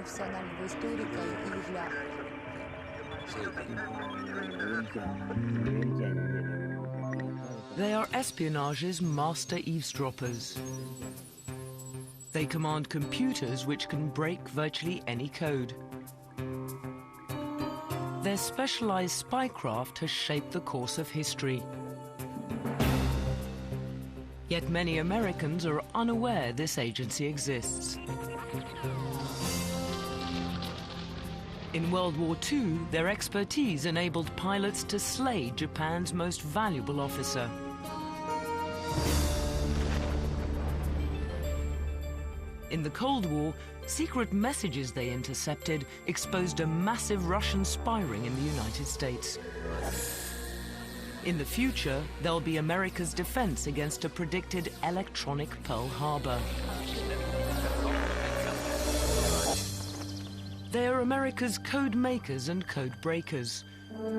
профессионального историка и для... They are espionage's master eavesdroppers. They command computers which can break virtually any code. Their specialized spycraft has shaped the course of history. Yet many Americans are unaware this agency exists. In World War II, their expertise enabled pilots to slay Japan's most valuable officer. In the Cold War, secret messages they intercepted exposed a massive Russian spy ring in the United States. In the future, they'll be America's defense against a predicted electronic Pearl Harbor. They are America's code makers and code breakers.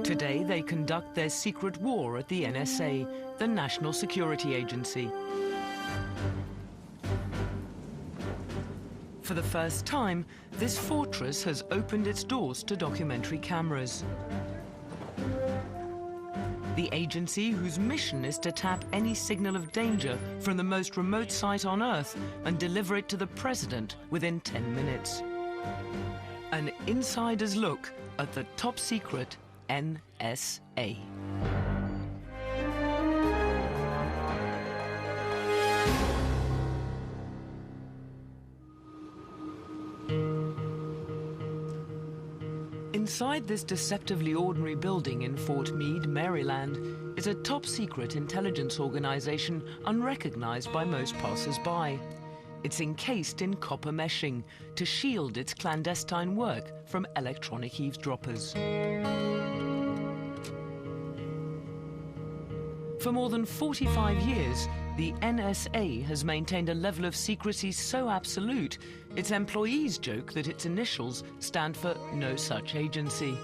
Today, they conduct their secret war at the NSA, the National Security Agency. For the first time, this fortress has opened its doors to documentary cameras. The agency, whose mission is to tap any signal of danger from the most remote site on Earth and deliver it to the president within 10 minutes. An insider's look at the top-secret NSA. Inside this deceptively ordinary building in Fort Meade, Maryland, is a top-secret intelligence organization unrecognized by most passers-by. It's encased in copper meshing to shield its clandestine work from electronic eavesdroppers. For more than 45 years, the NSA has maintained a level of secrecy so absolute, its employees joke that its initials stand for no such agency.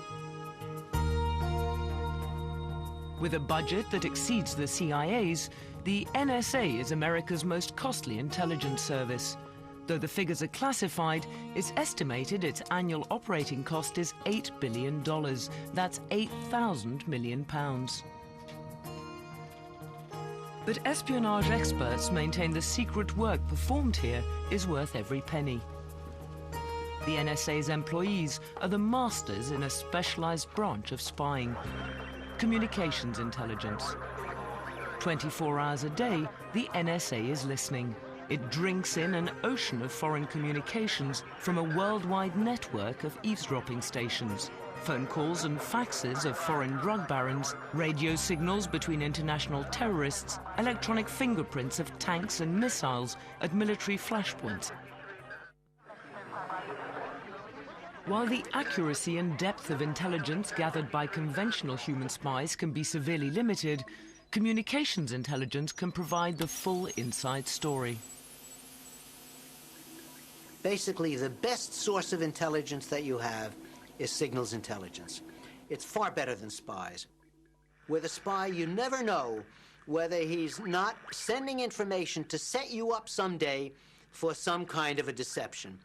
With a budget that exceeds the CIA's, the NSA is America's most costly intelligence service. Though the figures are classified, it's estimated its annual operating cost is $8 billion. That's 8,000 million pounds. But espionage experts maintain the secret work performed here is worth every penny. The NSA's employees are the masters in a specialized branch of spying, communications intelligence. 24 hours a day, the NSA is listening. It drinks in an ocean of foreign communications from a worldwide network of eavesdropping stations. Phone calls and faxes of foreign drug barons, radio signals between international terrorists, electronic fingerprints of tanks and missiles at military flashpoints. While the accuracy and depth of intelligence gathered by conventional human spies can be severely limited, communications intelligence can provide the full inside story. Basically, the best source of intelligence that you have is signals intelligence. It's far better than spies. With a spy, you never know whether he's not sending information to set you up someday for some kind of a deception.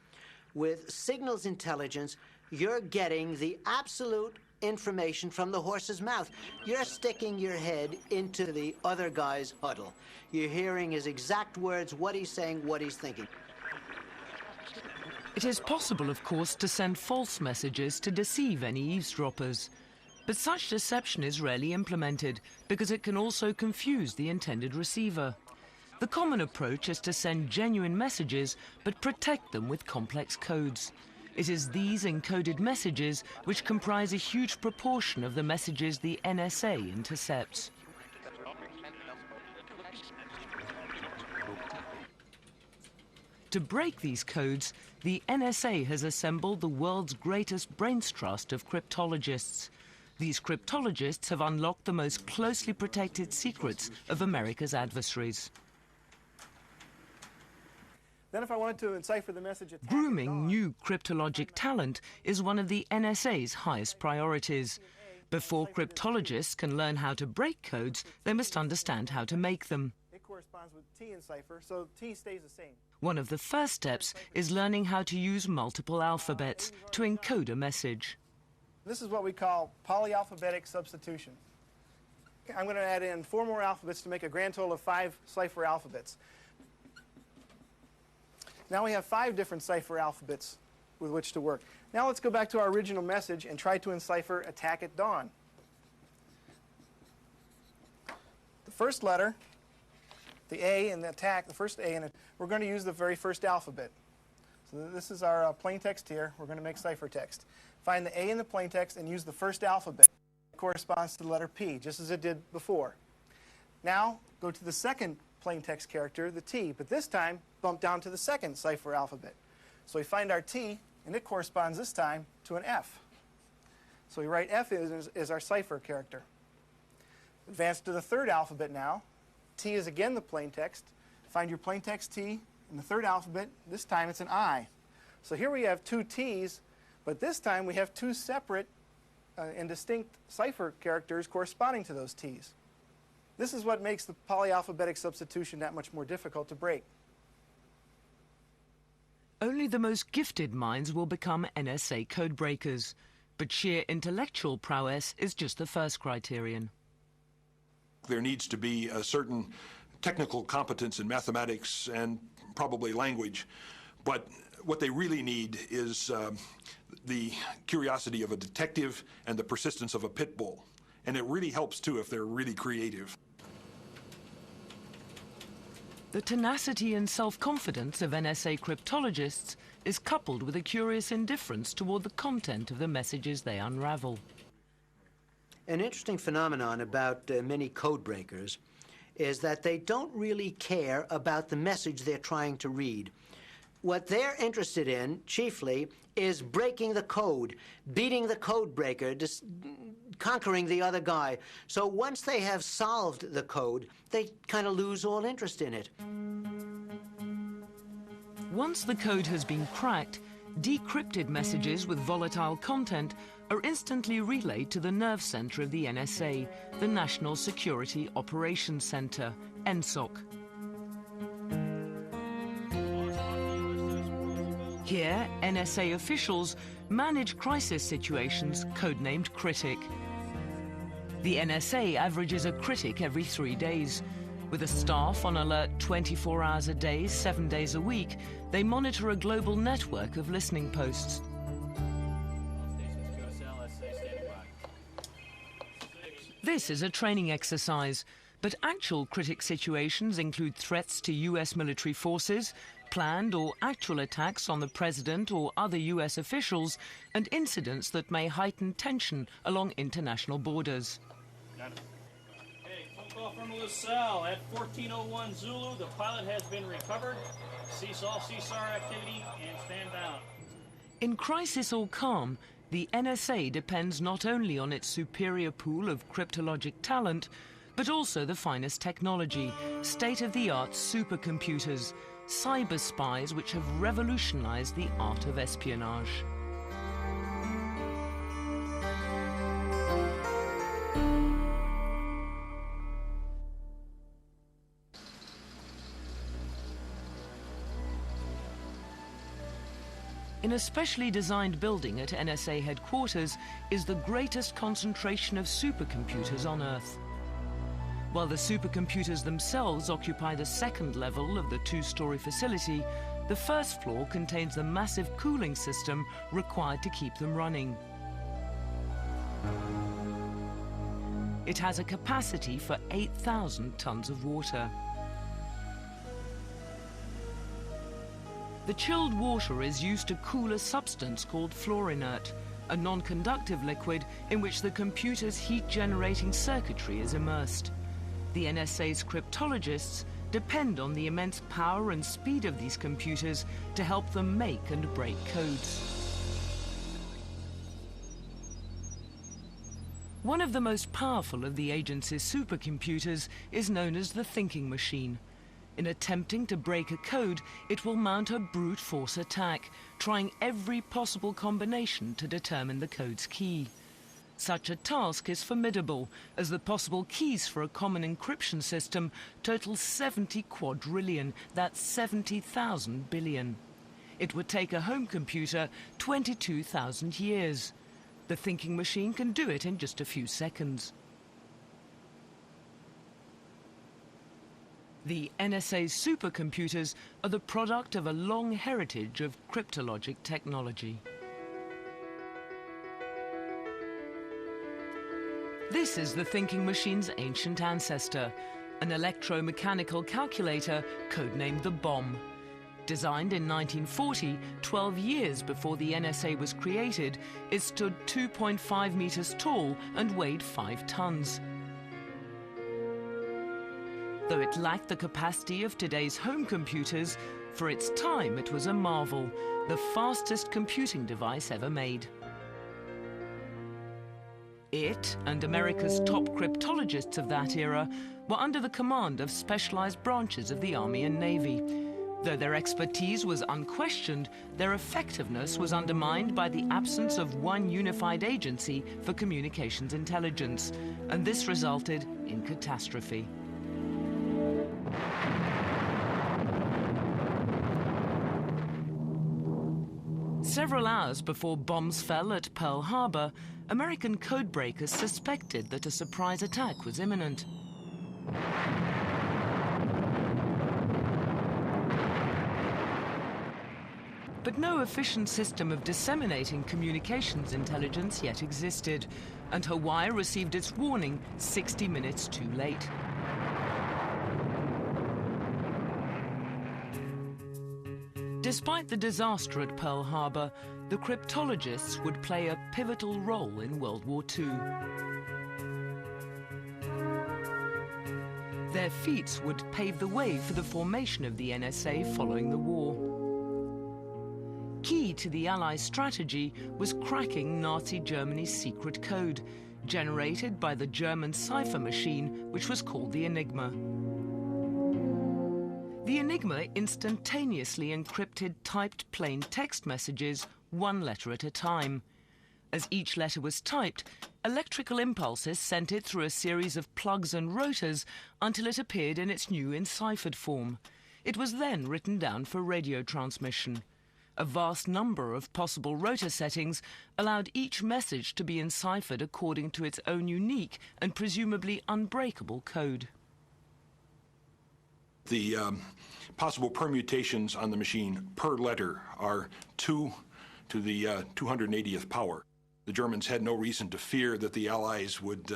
With signals intelligence, you're getting the absolute information from the horse's mouth. You're sticking your head into the other guy's huddle. You're hearing his exact words, what he's saying, what he's thinking. It is possible, of course, to send false messages to deceive any eavesdroppers. But such deception is rarely implemented because it can also confuse the intended receiver. The common approach is to send genuine messages but protect them with complex codes. It is these encoded messages which comprise a huge proportion of the messages the NSA intercepts. To break these codes, the NSA has assembled the world's greatest brains trust of cryptologists. These cryptologists have unlocked the most closely protected secrets of America's adversaries. Then if I wanted to encipher the message... Grooming new cryptologic talent is one of the NSA's highest priorities. Before cryptologists can learn how to break codes, they must understand how to make them. It corresponds with T encipher, so T stays the same. One of the first steps is learning how to use multiple alphabets to encode a message. This is what we call polyalphabetic substitution. I'm going to add in 4 more alphabets to make a grand total of 5 cipher alphabets. Now we have 5 different cipher alphabets with which to work. Now let's go back to our original message and try to encipher attack at dawn. The first letter, the A in the attack, the first A in it, we're going to use the very first alphabet. So this is our plain text here. We're going to make ciphertext. Find the A in the plain text and use the first alphabet. It corresponds to the letter P, just as it did before. Now go to the second plain text character, the T, but this time bump down to the second cipher alphabet. So we find our T, and it corresponds this time to an F. So we write F as our cipher character. Advance to the third alphabet now. T is again the plain text. Find your plain text T in the third alphabet. This time it's an I. So here we have 2 T's, but this time we have 2 separate and distinct cipher characters corresponding to those T's. This is what makes the polyalphabetic substitution that much more difficult to break. Only the most gifted minds will become NSA codebreakers, but sheer intellectual prowess is just the first criterion. There needs to be a certain technical competence in mathematics and probably language, but what they really need is the curiosity of a detective and the persistence of a pit bull. And it really helps, too, if they're really creative. The tenacity and self-confidence of NSA cryptologists is coupled with a curious indifference toward the content of the messages they unravel. An interesting phenomenon about many code breakers is that they don't really care about the message they're trying to read. What they're interested in, chiefly, is breaking the code, beating the code breaker, conquering the other guy. So once they have solved the code, they kind of lose all interest in it. Once the code has been cracked, decrypted messages with volatile content are instantly relayed to the nerve center of the NSA, the National Security Operations Center, NSOC. Here, NSA officials manage crisis situations codenamed Critic. The NSA averages a critic every 3 days. With a staff on alert 24 hours a day, 7 days a week, they monitor a global network of listening posts. This is a training exercise, but actual critic situations include threats to US military forces, planned or actual attacks on the president or other US officials, and incidents that may heighten tension along international borders. Got it. Hey, phone call from LaSalle at 1401 Zulu. The pilot has been recovered. Cease all CSAR activity and stand down. In crisis or calm, the NSA depends not only on its superior pool of cryptologic talent, but also the finest technology, state-of-the-art supercomputers, cyber spies which have revolutionized the art of espionage. In a specially designed building at NSA headquarters is the greatest concentration of supercomputers on Earth. While the supercomputers themselves occupy the second level of the 2-story facility, the first floor contains the massive cooling system required to keep them running. It has a capacity for 8,000 tons of water. The chilled water is used to cool a substance called fluorinert, a non-conductive liquid in which the computer's heat-generating circuitry is immersed. The NSA's cryptologists depend on the immense power and speed of these computers to help them make and break codes. One of the most powerful of the agency's supercomputers is known as the thinking machine. In attempting to break a code, it will mount a brute force attack, trying every possible combination to determine the code's key. Such a task is formidable, as the possible keys for a common encryption system total 70 quadrillion, that's 70,000 billion. It would take a home computer 22,000 years. The thinking machine can do it in just a few seconds. The NSA's supercomputers are the product of a long heritage of cryptologic technology. This is the thinking machine's ancient ancestor, an electromechanical calculator codenamed the bomb. Designed in 1940, 12 years before the NSA was created, it stood 2.5 meters tall and weighed 5 tons. Though it lacked the capacity of today's home computers, for its time it was a marvel, the fastest computing device ever made. It and America's top cryptologists of that era were under the command of specialized branches of the Army and Navy. Though their expertise was unquestioned, their effectiveness was undermined by the absence of one unified agency for communications intelligence, and this resulted in catastrophe. Several hours before bombs fell at Pearl Harbor, American codebreakers suspected that a surprise attack was imminent. But no efficient system of disseminating communications intelligence yet existed, and Hawaii received its warning 60 minutes too late. Despite the disaster at Pearl Harbor, the cryptologists would play a pivotal role in World War II. Their feats would pave the way for the formation of the NSA following the war. Key to the Allies' strategy was cracking Nazi Germany's secret code, generated by the German cipher machine, which was called the Enigma. The Enigma instantaneously encrypted typed plain text messages, one letter at a time. As each letter was typed, electrical impulses sent it through a series of plugs and rotors until it appeared in its new enciphered form. It was then written down for radio transmission. A vast number of possible rotor settings allowed each message to be enciphered according to its own unique and presumably unbreakable code. The possible permutations on the machine per letter are 2 to the 280th power. The Germans had no reason to fear that the Allies would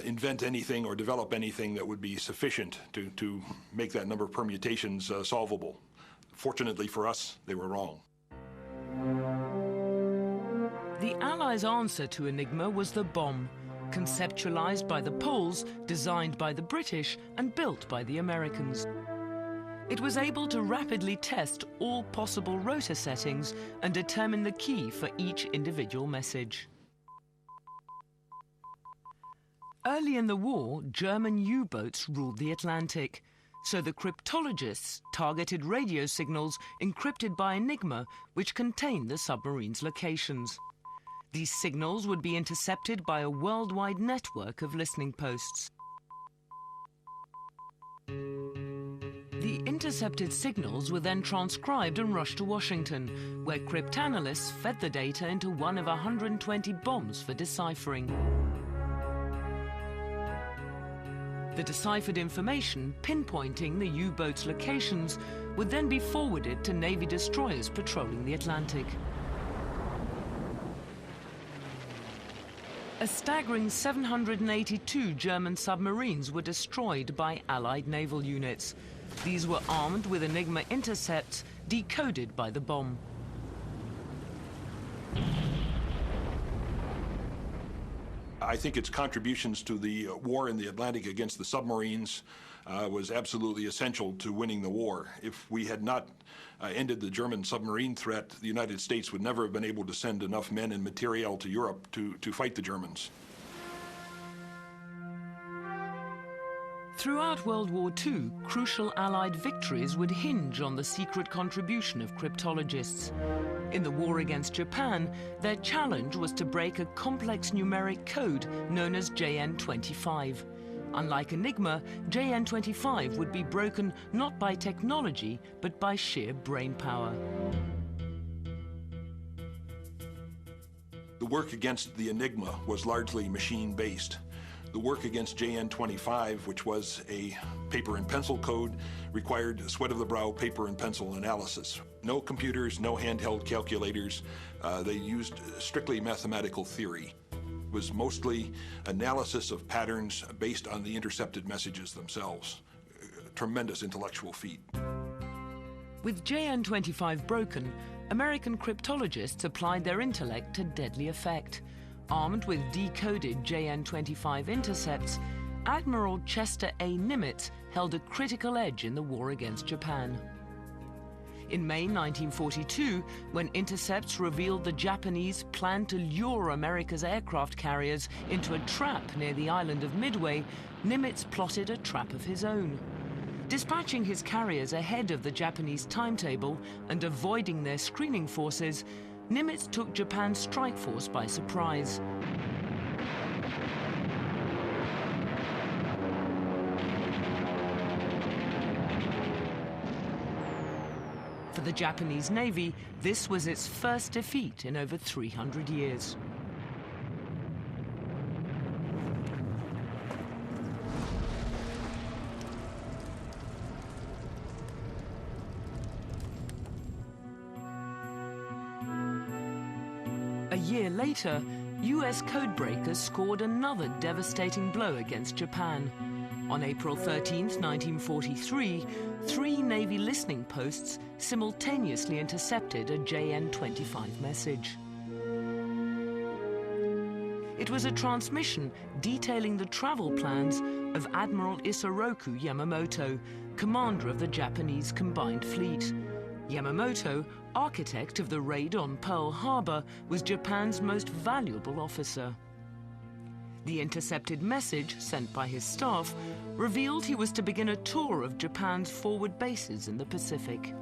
invent anything or develop anything that would be sufficient to make that number of permutations solvable. Fortunately for us, they were wrong. The Allies' answer to Enigma was the bomb, conceptualized by the Poles, designed by the British, and built by the Americans. It was able to rapidly test all possible rotor settings and determine the key for each individual message. Early in the war, German U-boats ruled the Atlantic, so the cryptologists targeted radio signals encrypted by Enigma, which contained the submarine's locations. These signals would be intercepted by a worldwide network of listening posts. The intercepted signals were then transcribed and rushed to Washington, where cryptanalysts fed the data into one of 120 bombs for deciphering. The deciphered information, pinpointing the U-boats' locations, would then be forwarded to Navy destroyers patrolling the Atlantic. A staggering 782 German submarines were destroyed by Allied naval units. These were armed with Enigma intercepts decoded by the bomb. I think its contributions to the war in the Atlantic against the submarines was absolutely essential to winning the war. If we had not ended the German submarine threat, the United States would never have been able to send enough men and materiel to Europe to fight the Germans. Throughout World War II, crucial Allied victories would hinge on the secret contribution of cryptologists. In the war against Japan, their challenge was to break a complex numeric code known as JN25. Unlike Enigma, JN25 would be broken not by technology, but by sheer brain power. The work against the Enigma was largely machine-based. The work against JN25, which was a paper and pencil code, required sweat-of-the-brow paper and pencil analysis. No computers, no handheld calculators. They used strictly mathematical theory. It was mostly analysis of patterns based on the intercepted messages themselves. A tremendous intellectual feat. With JN25 broken, American cryptologists applied their intellect to deadly effect. Armed with decoded JN25 intercepts, Admiral Chester A. Nimitz held a critical edge in the war against Japan. In May 1942, when intercepts revealed the Japanese planned to lure America's aircraft carriers into a trap near the island of Midway, Nimitz plotted a trap of his own. Dispatching his carriers ahead of the Japanese timetable and avoiding their screening forces, Nimitz took Japan's strike force by surprise. For the Japanese Navy, this was its first defeat in over 300 years. A year later, US codebreakers scored another devastating blow against Japan. On April 13, 1943, 3 Navy listening posts simultaneously intercepted a JN25 message. It was a transmission detailing the travel plans of Admiral Isoroku Yamamoto, commander of the Japanese Combined Fleet. Yamamoto, architect of the raid on Pearl Harbor, was Japan's most valuable officer. The intercepted message, sent by his staff, revealed he was to begin a tour of Japan's forward bases in the Pacific.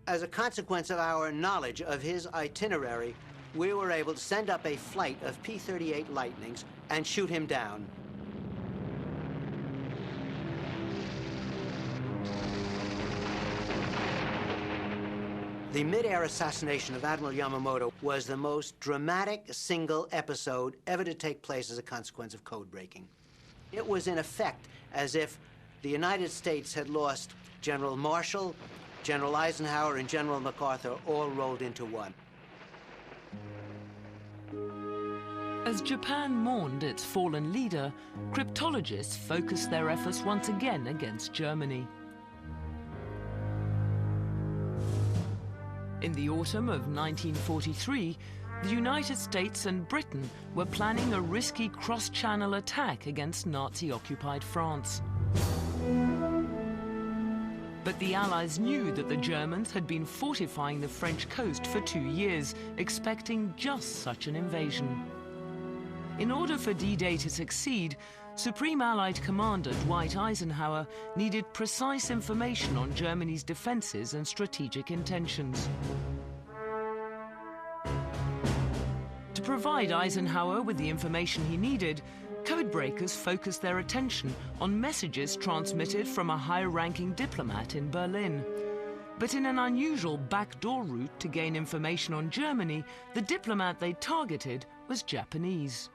As a consequence of our knowledge of his itinerary, we were able to send up a flight of P-38 Lightnings and shoot him down. The mid-air assassination of Admiral Yamamoto was the most dramatic single episode ever to take place as a consequence of code breaking. It was in effect as if the United States had lost General Marshall, General Eisenhower, and General MacArthur all rolled into one. As Japan mourned its fallen leader, cryptologists focused their efforts once again against Germany. In the autumn of 1943, the United States and Britain were planning a risky cross-channel attack against Nazi-occupied France. But the Allies knew that the Germans had been fortifying the French coast for 2 years, expecting just such an invasion. In order for D-Day to succeed, Supreme Allied Commander Dwight Eisenhower needed precise information on Germany's defenses and strategic intentions. To provide Eisenhower with the information he needed, codebreakers focused their attention on messages transmitted from a high-ranking diplomat in Berlin. But in an unusual backdoor route to gain information on Germany, the diplomat they targeted was Japanese.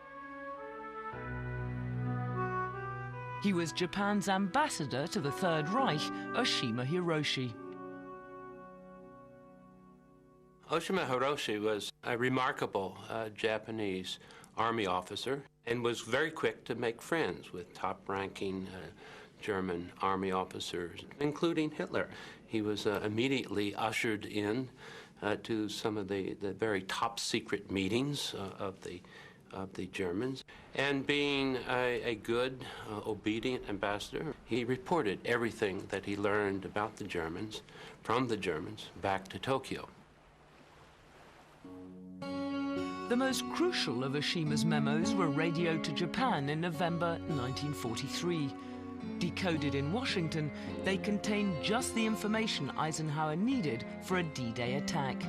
He was Japan's ambassador to the Third Reich, Oshima Hiroshi. Oshima Hiroshi was a remarkable Japanese army officer and was very quick to make friends with top-ranking German army officers, including Hitler. He was immediately ushered in to some of the very top-secret meetings of the Germans. And being a good, obedient ambassador, he reported everything that he learned about the Germans, from the Germans, back to Tokyo. The most crucial of Oshima's memos were radioed to Japan in November 1943. Decoded in Washington, they contained just the information Eisenhower needed for a D-Day attack.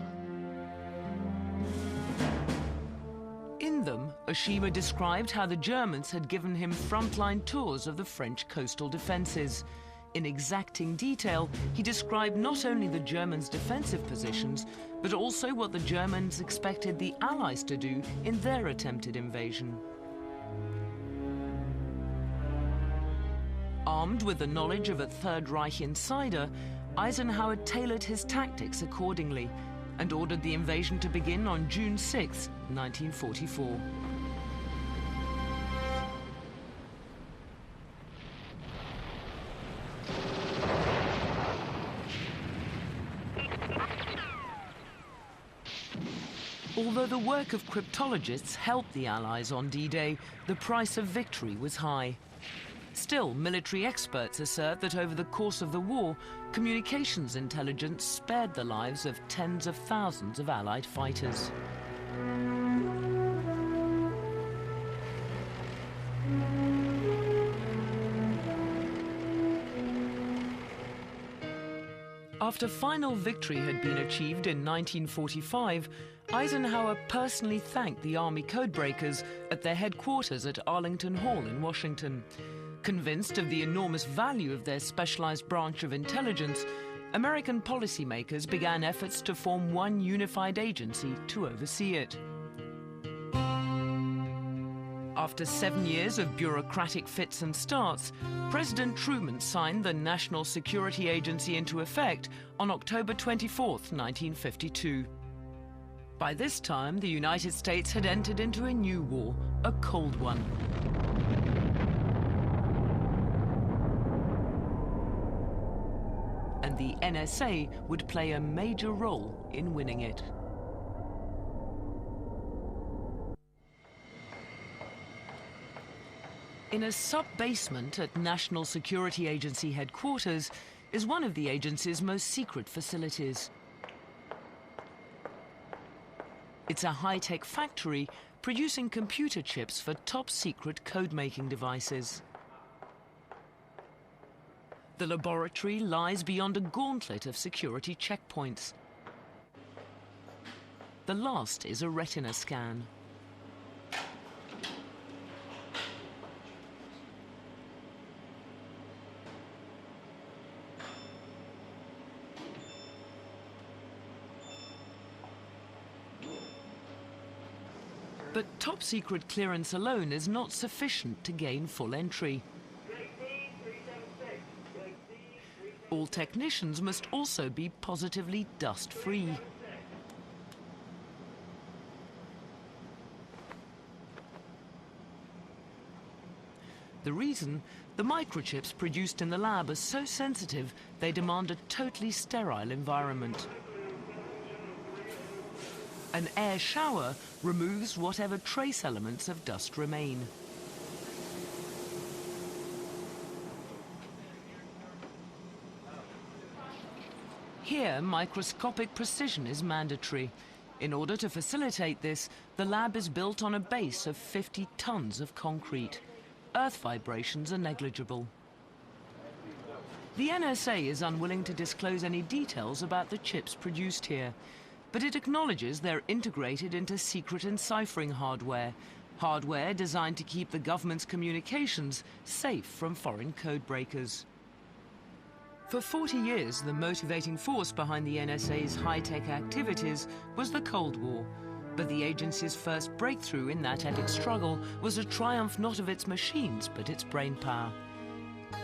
In them, Oshima described how the Germans had given him frontline tours of the French coastal defenses. In exacting detail, he described not only the Germans' defensive positions, but also what the Germans expected the Allies to do in their attempted invasion. Armed with the knowledge of a Third Reich insider, Eisenhower tailored his tactics accordingly and ordered the invasion to begin on June 6, 1944. Although the work of cryptologists helped the Allies on D-Day, the price of victory was high. Still, military experts assert that over the course of the war, communications intelligence spared the lives of tens of thousands of Allied fighters. After final victory had been achieved in 1945, Eisenhower personally thanked the Army codebreakers at their headquarters at Arlington Hall in Washington. Convinced of the enormous value of their specialized branch of intelligence, American policymakers began efforts to form one unified agency to oversee it. After 7 years of bureaucratic fits and starts, President Truman signed the National Security Agency into effect on October 24, 1952. By this time, the United States had entered into a new war, a Cold one. And the NSA would play a major role in winning it. In a sub-basement at National Security Agency headquarters is one of the agency's most secret facilities. It's a high-tech factory producing computer chips for top-secret code-making devices. The laboratory lies beyond a gauntlet of security checkpoints. The last is a retina scan. But top-secret clearance alone is not sufficient to gain full entry. All technicians must also be positively dust-free. The reason? The microchips produced in the lab are so sensitive they demand a totally sterile environment. An air shower removes whatever trace elements of dust remain. Here, microscopic precision is mandatory. In order to facilitate this, the lab is built on a base of 50 tons of concrete. Earth vibrations are negligible. The NSA is unwilling to disclose any details about the chips produced here, but it acknowledges they're integrated into secret enciphering hardware, hardware designed to keep the government's communications safe from foreign code breakers. For 40 years, the motivating force behind the NSA's high-tech activities was the Cold War, but the agency's first breakthrough in that epic struggle was a triumph not of its machines, but its brainpower.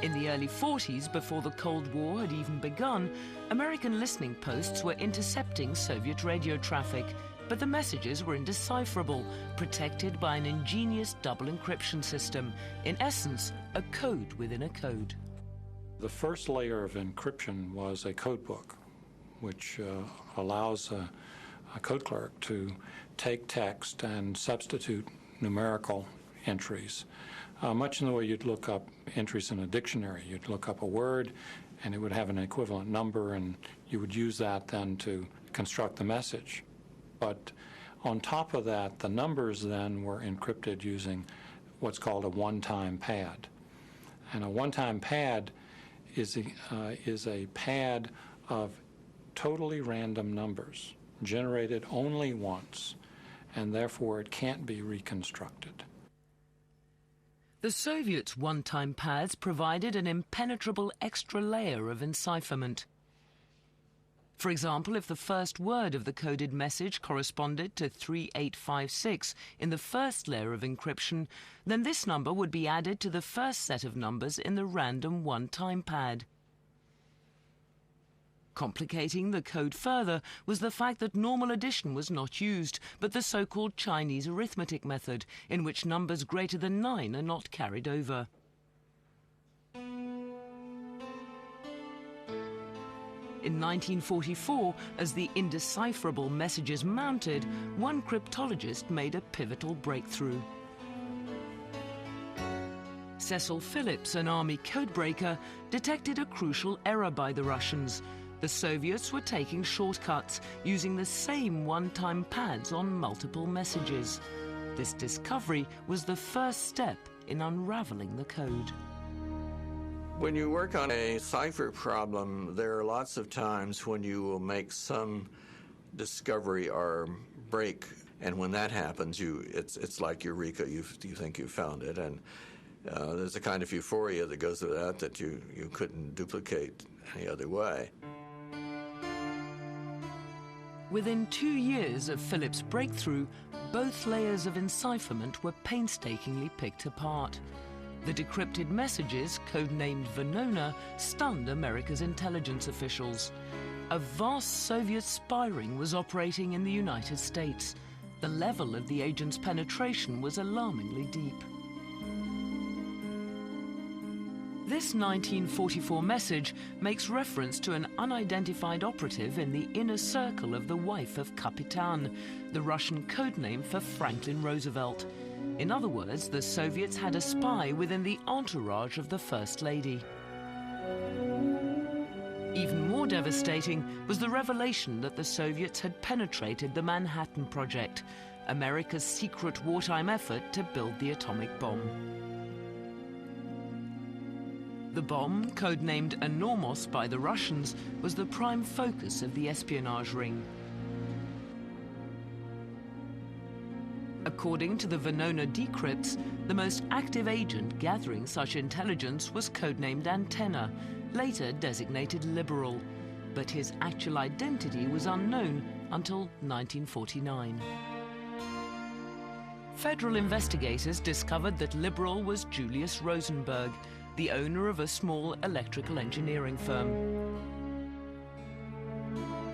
In the early 40s, before the Cold War had even begun, American listening posts were intercepting Soviet radio traffic, but the messages were indecipherable, protected by an ingenious double encryption system, in essence, a code within a code. The first layer of encryption was a code book, which allows a code clerk to take text and substitute numerical entries, much in the way you'd look up entries in a dictionary. You'd look up a word, and it would have an equivalent number, and you would use that then to construct the message. But On top of that, the numbers then were encrypted using what's called a one-time pad. And a one-time pad is a pad of totally random numbers generated only once, and therefore it can't be reconstructed. The Soviets' one-time pads provided an impenetrable extra layer of encipherment. For example, if the first word of the coded message corresponded to 3856 in the first layer of encryption, then this number would be added to the first set of numbers in the random one-time pad. Complicating the code further was the fact that normal addition was not used, but the so-called Chinese arithmetic method, in which numbers greater than 9 are not carried over. In 1944, as the indecipherable messages mounted, one cryptologist made a pivotal breakthrough. Cecil Phillips, an army codebreaker, detected a crucial error by the Russians. The Soviets were taking shortcuts, using the same one-time pads on multiple messages. This discovery was the first step in unraveling the code. When you work on a cipher problem, there are lots of times when you will make some discovery or break, and when that happens, it's like eureka. You think you found it, and there's a kind of euphoria that goes with that you couldn't duplicate any other way. Within 2 years of Phillips' breakthrough, both layers of encipherment were painstakingly picked apart. The decrypted messages, codenamed Venona, stunned America's intelligence officials. A vast Soviet spy ring was operating in the United States. The level of the agent's penetration was alarmingly deep. This 1944 message makes reference to an unidentified operative in the inner circle of the wife of Kapitan, the Russian codename for Franklin Roosevelt. In other words, the Soviets had a spy within the entourage of the First Lady. Even more devastating was the revelation that the Soviets had penetrated the Manhattan Project, America's secret wartime effort to build the atomic bomb. The bomb, codenamed Enormous by the Russians, was the prime focus of the espionage ring. According to the Venona decrypts, the most active agent gathering such intelligence was codenamed Antenna, later designated Liberal, but his actual identity was unknown until 1949. Federal investigators discovered that Liberal was Julius Rosenberg, the owner of a small electrical engineering firm.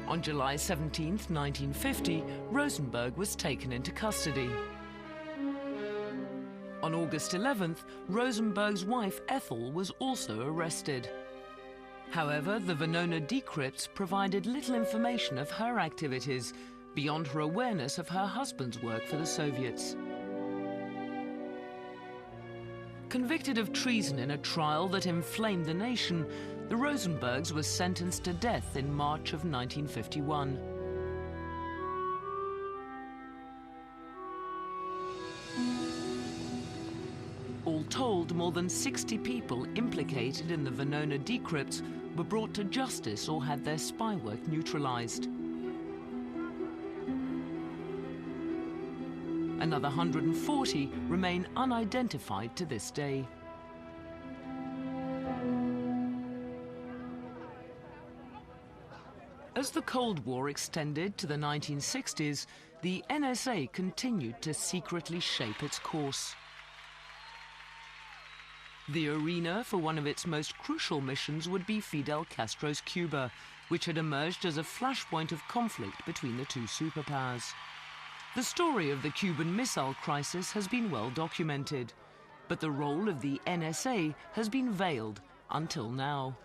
On July 17, 1950, Rosenberg was taken into custody. On August 11th, Rosenberg's wife Ethel was also arrested. However, the Venona decrypts provided little information of her activities beyond her awareness of her husband's work for the Soviets. Convicted of treason in a trial that inflamed the nation, the Rosenbergs were sentenced to death in March of 1951. All told, more than 60 people implicated in the Venona decrypts were brought to justice or had their spy work neutralized. Another 140 remain unidentified to this day. As the Cold War extended to the 1960s, the NSA continued to secretly shape its course. The arena for one of its most crucial missions would be Fidel Castro's Cuba, which had emerged as a flashpoint of conflict between the two superpowers. The story of the Cuban Missile Crisis has been well documented, but the role of the NSA has been veiled until now.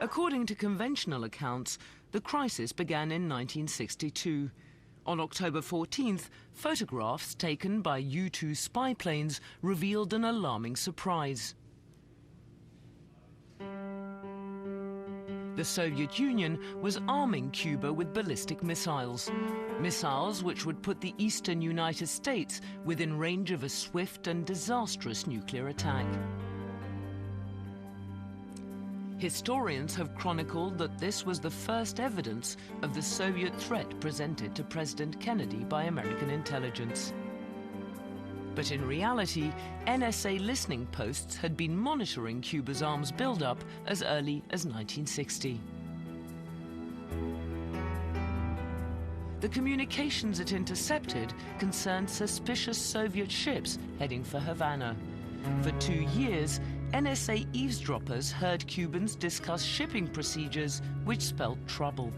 According to conventional accounts, the crisis began in 1962. On October 14th, photographs taken by U-2 spy planes revealed an alarming surprise. The Soviet Union was arming Cuba with ballistic missiles, missiles which would put the eastern United States within range of a swift and disastrous nuclear attack. Historians have chronicled that this was the first evidence of the Soviet threat presented to President Kennedy by American intelligence. But in reality, NSA listening posts had been monitoring Cuba's arms buildup as early as 1960. The communications it intercepted concerned suspicious Soviet ships heading for Havana. For 2 years, NSA eavesdroppers heard Cubans discuss shipping procedures which spelled trouble.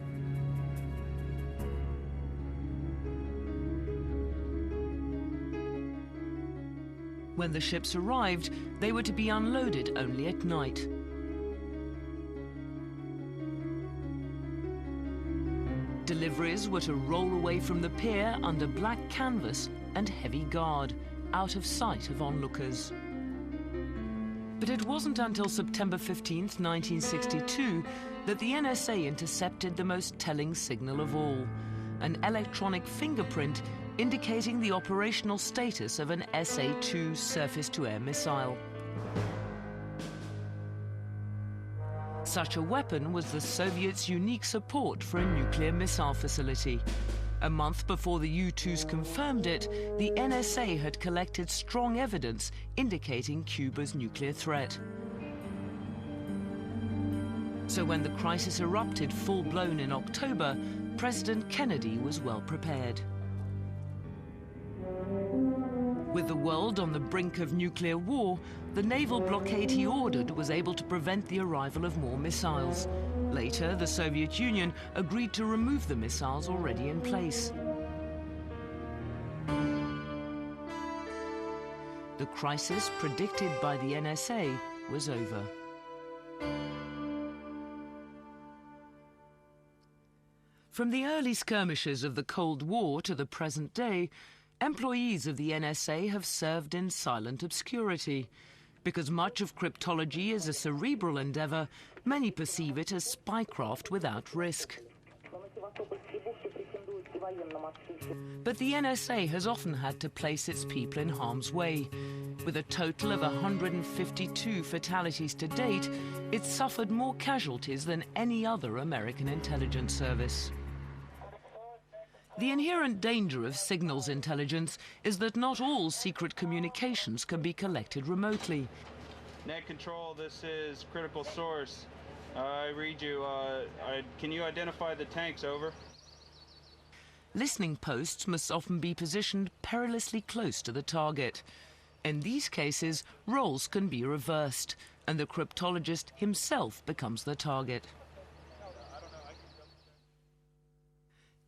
When the ships arrived, they were to be unloaded only at night. Deliveries were to roll away from the pier under black canvas and heavy guard, out of sight of onlookers. But it wasn't until September 15, 1962, that the NSA intercepted the most telling signal of all, an electronic fingerprint indicating the operational status of an SA-2 surface-to-air missile. Such a weapon was the Soviets' unique support for a nuclear missile facility. A month before the U-2s confirmed it, the NSA had collected strong evidence indicating Cuba's nuclear threat. So when the crisis erupted full-blown in October, President Kennedy was well prepared. With the world on the brink of nuclear war, the naval blockade he ordered was able to prevent the arrival of more missiles. Later, the Soviet Union agreed to remove the missiles already in place. The crisis predicted by the NSA was over. From the early skirmishes of the Cold War to the present day, employees of the NSA have served in silent obscurity. Because much of cryptology is a cerebral endeavor, many perceive it as spycraft without risk. But the NSA has often had to place its people in harm's way. With a total of 152 fatalities to date, it's suffered more casualties than any other American intelligence service. The inherent danger of signals intelligence is that not all secret communications can be collected remotely. Net control, this is critical source. I read you. Can you identify the tanks, over? Listening posts must often be positioned perilously close to the target. In these cases, roles can be reversed, and the cryptologist himself becomes the target.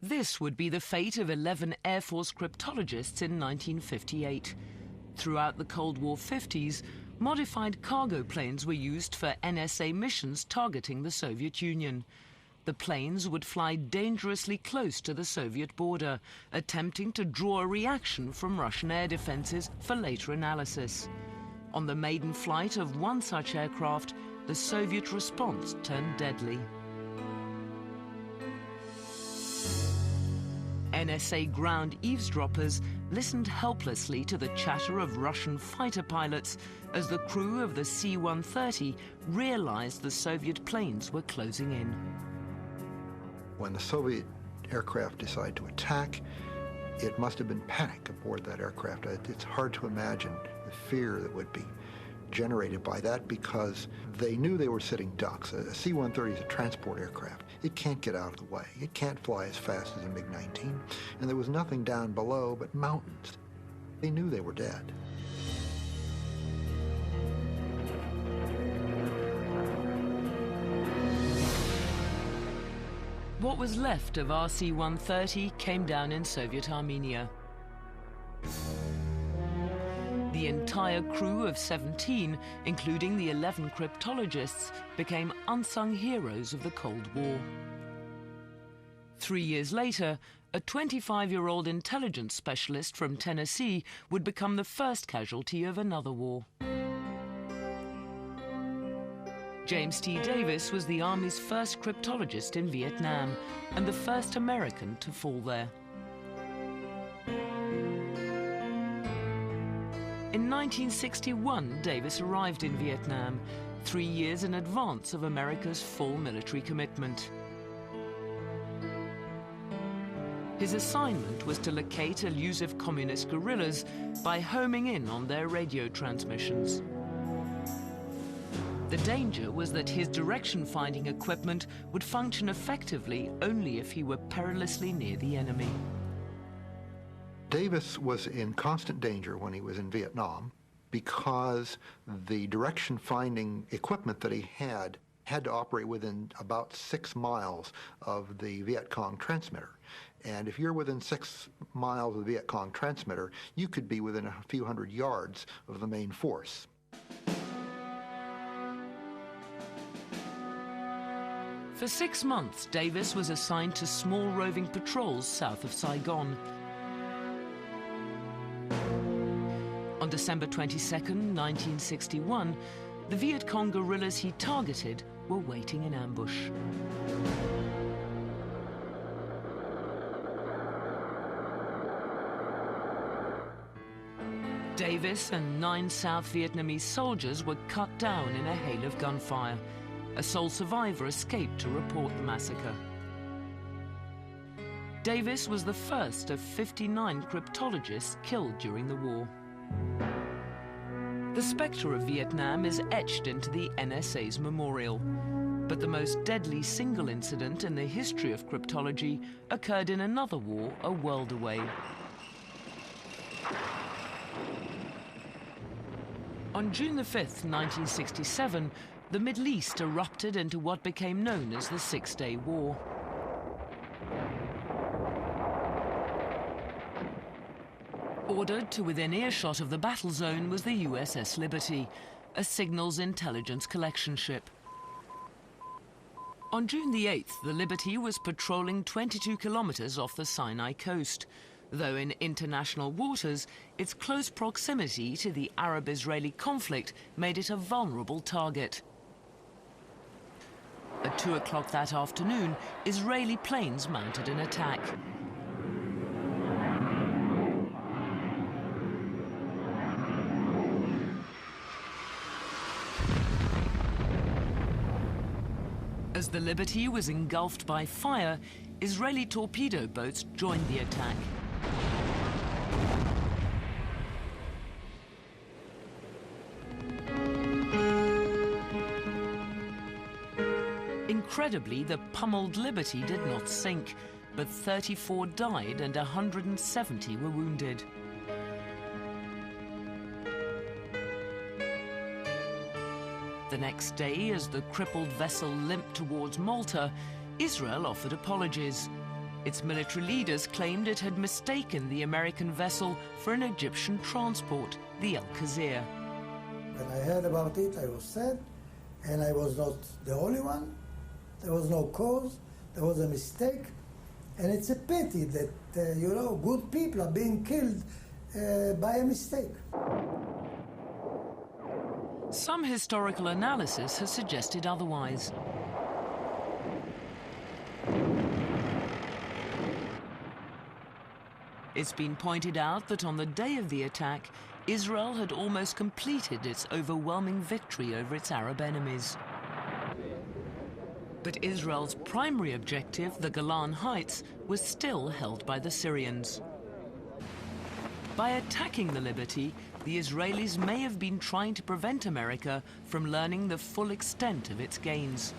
This would be the fate of 11 Air Force cryptologists in 1958. Throughout the Cold War 50s, modified cargo planes were used for NSA missions targeting the Soviet Union. The planes would fly dangerously close to the Soviet border, attempting to draw a reaction from Russian air defenses for later analysis. On the maiden flight of one such aircraft, the Soviet response turned deadly. NSA ground eavesdroppers listened helplessly to the chatter of Russian fighter pilots as the crew of the C-130 realized the Soviet planes were closing in. When the Soviet aircraft decided to attack, it must have been panic aboard that aircraft. It's hard to imagine the fear that would be generated by that, because they knew they were sitting ducks. A C-130 is a transport aircraft. It can't get out of the way. It can't fly as fast as a MiG-19, and there was nothing down below but mountains. They knew they were dead. What was left of RC-130 came down in Soviet Armenia. The entire crew of 17, including the 11 cryptologists, became unsung heroes of the Cold War. 3 years later, a 25-year-old intelligence specialist from Tennessee would become the first casualty of another war. James T. Davis was the Army's first cryptologist in Vietnam and the first American to fall there. In 1961, Davis arrived in Vietnam, 3 years in advance of America's full military commitment. His assignment was to locate elusive communist guerrillas by homing in on their radio transmissions. The danger was that his direction-finding equipment would function effectively only if he were perilously near the enemy. Davis was in constant danger when he was in Vietnam because the direction-finding equipment that he had to operate within about 6 miles of the Viet Cong transmitter. And if you're within 6 miles of the Viet Cong transmitter, you could be within a few hundred yards of the main force. For 6 months, Davis was assigned to small roving patrols south of Saigon. On December 22, 1961, the Viet Cong guerrillas he targeted were waiting in ambush. Davis and 9 South Vietnamese soldiers were cut down in a hail of gunfire. A sole survivor escaped to report the massacre. Davis was the first of 59 cryptologists killed during the war. The spectre of Vietnam is etched into the NSA's memorial, but the most deadly single incident in the history of cryptology occurred in another war a world away. On June 5, 1967, the Middle East erupted into what became known as the Six-Day War. Ordered to within earshot of the battle zone was the USS Liberty, a signals intelligence collection ship. On June the 8th, the Liberty was patrolling 22 kilometers off the Sinai coast, though in international waters, its close proximity to the Arab-Israeli conflict made it a vulnerable target. At 2 o'clock that afternoon, Israeli planes mounted an attack. As the Liberty was engulfed by fire, Israeli torpedo boats joined the attack. Incredibly, the pummeled Liberty did not sink, but 34 died and 170 were wounded. The next day, as the crippled vessel limped towards Malta, Israel offered apologies. Its military leaders claimed it had mistaken the American vessel for an Egyptian transport, the Al Khazir. When I heard about it, I was sad, and I was not the only one. There was no cause, there was a mistake, and it's a pity that, good people are being killed by a mistake. Some historical analysis has suggested otherwise. It's been pointed out that on the day of the attack, Israel had almost completed its overwhelming victory over its Arab enemies. But Israel's primary objective, the Golan Heights, was still held by the Syrians. By attacking the Liberty, the Israelis may have been trying to prevent America from learning the full extent of its gains.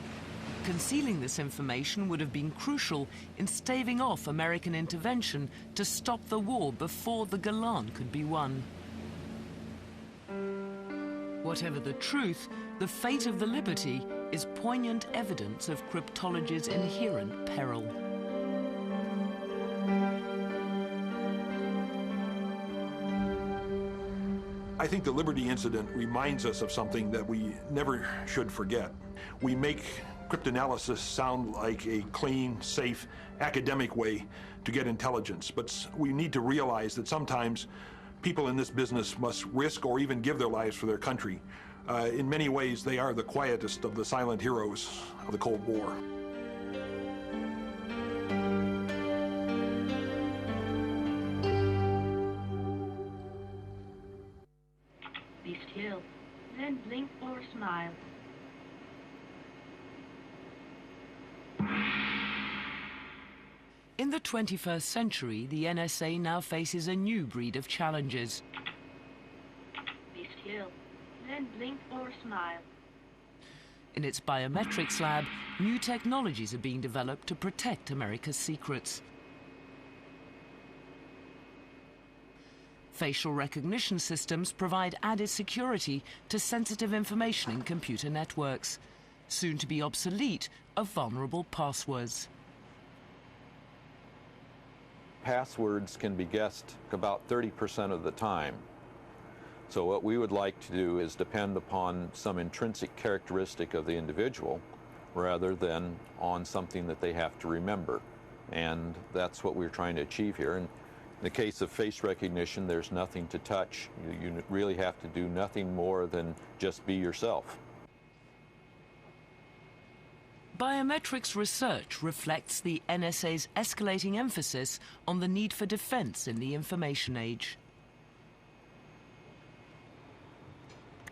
Concealing this information would have been crucial in staving off American intervention to stop the war before the Golan could be won. Whatever the truth, the fate of the Liberty is poignant evidence of cryptology's inherent peril. I think the Liberty incident reminds us of something that we never should forget. We make cryptanalysis sound like a clean, safe, academic way to get intelligence, but we need to realize that sometimes people in this business must risk or even give their lives for their country. In many ways, they are the quietest of the silent heroes of the Cold War. Be still, then blink or smile. In the 21st century, the NSA now faces a new breed of challenges. Be still, then blink or smile. In its biometrics lab, new technologies are being developed to protect America's secrets. Facial recognition systems provide added security to sensitive information in computer networks. Soon to be obsolete are vulnerable passwords. Passwords can be guessed about 30% of the time. So what we would like to do is depend upon some intrinsic characteristic of the individual rather than on something that they have to remember. And that's what we're trying to achieve here. And in the case of face recognition, there's nothing to touch. You really have to do nothing more than just be yourself. Biometrics research reflects the NSA's escalating emphasis on the need for defense in the information age.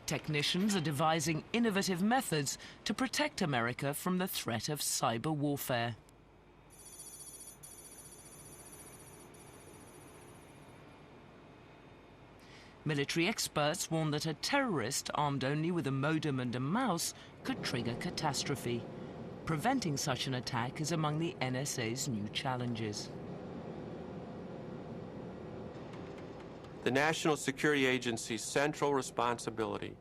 Technicians are devising innovative methods to protect America from the threat of cyber warfare. Military experts warn that a terrorist armed only with a modem and a mouse could trigger catastrophe. Preventing such an attack is among the NSA's new challenges. The National Security Agency's central responsibility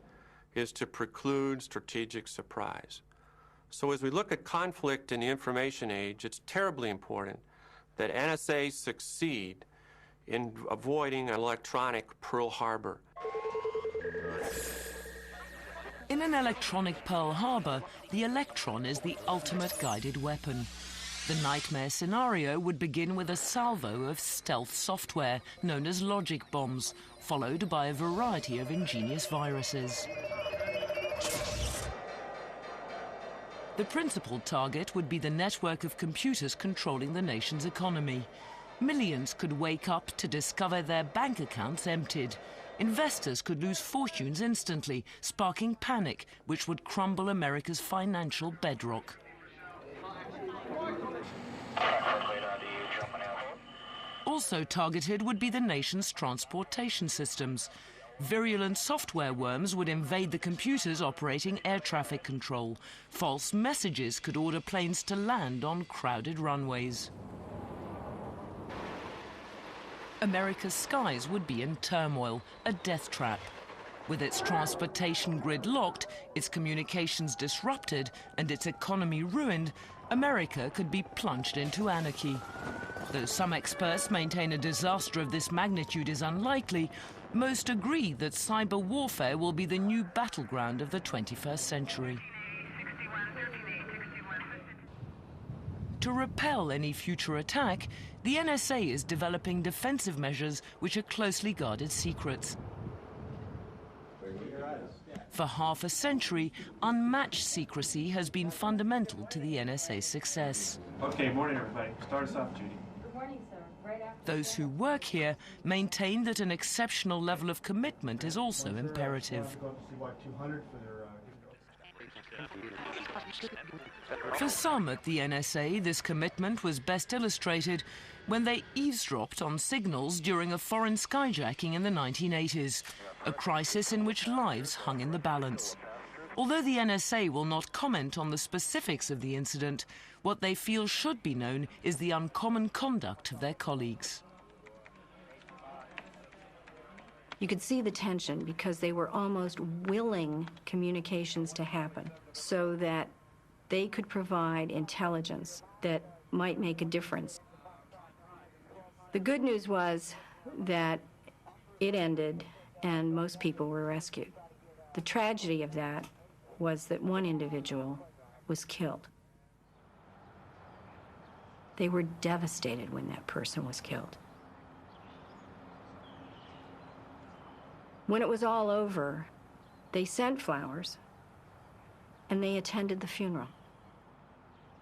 is to preclude strategic surprise. So as we look at conflict in the information age, it's terribly important that NSA succeed in avoiding an electronic Pearl Harbor. In an electronic Pearl Harbor, the electron is the ultimate guided weapon. The nightmare scenario would begin with a salvo of stealth software known as logic bombs, followed by a variety of ingenious viruses. The principal target would be the network of computers controlling the nation's economy. Millions could wake up to discover their bank accounts emptied. Investors could lose fortunes instantly, sparking panic, which would crumble America's financial bedrock. Also targeted would be the nation's transportation systems. Virulent software worms would invade the computers operating air traffic control. False messages could order planes to land on crowded runways. America's skies would be in turmoil, a death trap. With its transportation grid locked, its communications disrupted, and its economy ruined, America could be plunged into anarchy. Though some experts maintain a disaster of this magnitude is unlikely, most agree that cyber warfare will be the new battleground of the 21st century. To repel any future attack, the NSA is developing defensive measures which are closely guarded secrets. For half a century, unmatched secrecy has been fundamental to the NSA's success. Okay, morning everybody. Start us off, Judy. Good morning, sir. Right after. Those who work here maintain that an exceptional level of commitment is also imperative. For some at the NSA, this commitment was best illustrated when they eavesdropped on signals during a foreign skyjacking in the 1980s, a crisis in which lives hung in the balance. Although the NSA will not comment on the specifics of the incident, what they feel should be known is the uncommon conduct of their colleagues. You could see the tension because they were almost willing communications to happen so that they could provide intelligence that might make a difference. The good news was that it ended and most people were rescued. The tragedy of that was that one individual was killed. They were devastated when that person was killed. When it was all over, They sent flowers, and they attended the funeral.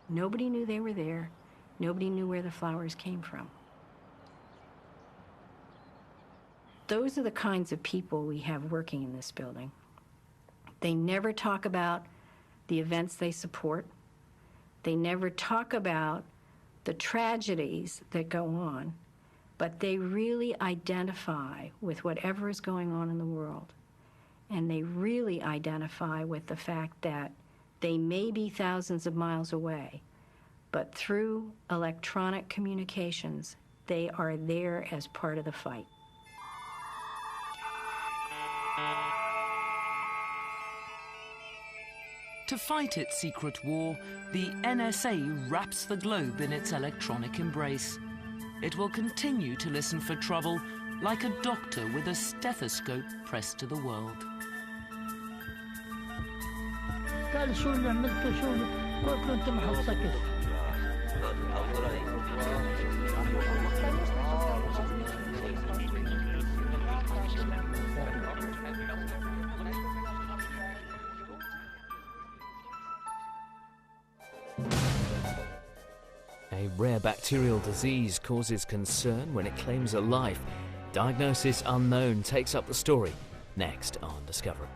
Nobody knew they were there. Nobody knew where the flowers came from. Those are the kinds of people we have working in this building. They never talk about the events they support. They never talk about the tragedies that go on, but they really identify with whatever is going on in the world. And they really identify with the fact that they may be thousands of miles away, but through electronic communications, they are there as part of the fight. To fight its secret war, the NSA wraps the globe in its electronic embrace. It will continue to listen for trouble like a doctor with a stethoscope pressed to the world. قال شو اللي عملته شو قلت له انت ما حصكش A rare bacterial disease causes concern when it claims a life. Diagnosis unknown takes up the story next on Discovery.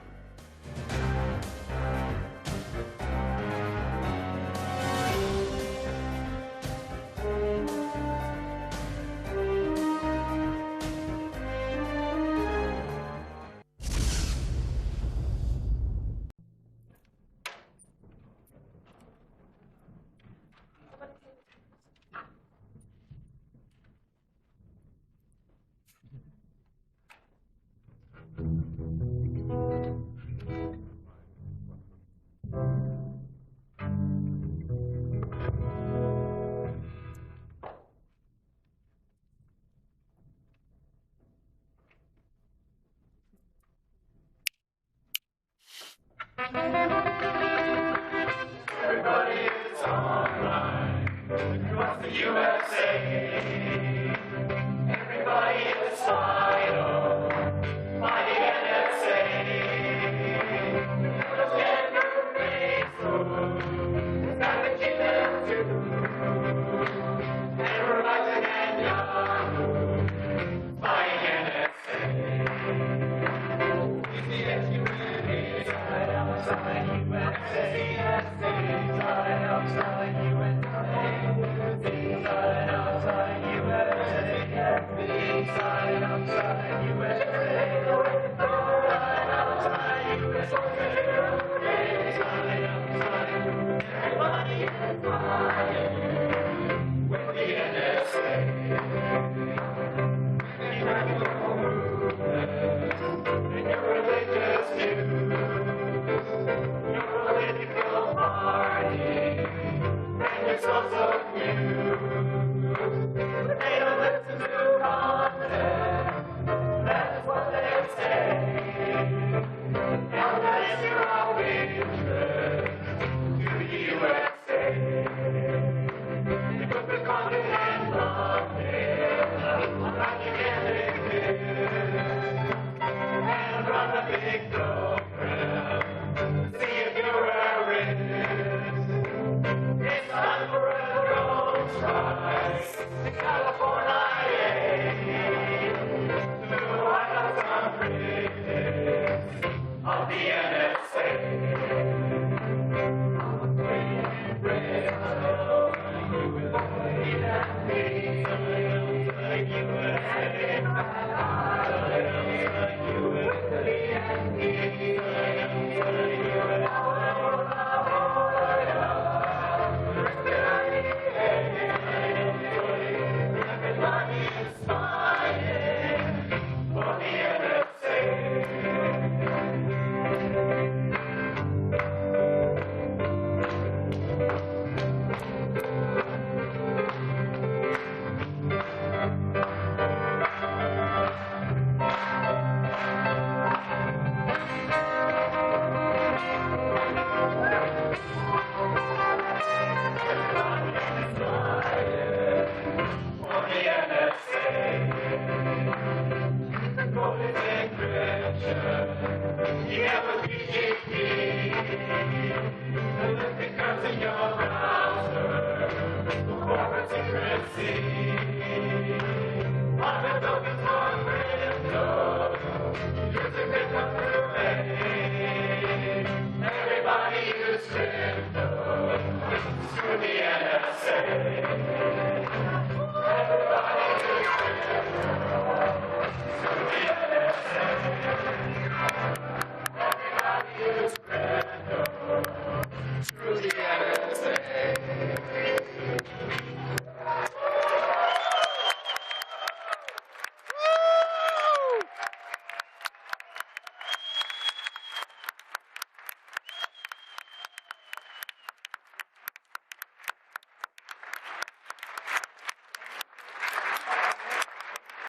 Everybody is online across the USA. Everybody is vital by the NSA. Just get your Facebook, got the Gmail too. And Verizon and Yahoo by NSA. It's the SUNA, inside outside USA. Inside outside USA. Inside outside USA. Inside outside USA. Inside outside USA. Inside outside. Everybody is flying with the NSA. International movement and your religious views, your political party, and your social news. They don't listen to content, that's what they say. Unless you're of interest to the USA. They put the content and thumbnail on how you can exist. And run a big program, see if you're a risk. It's time for a drone strike, the California. secrecy.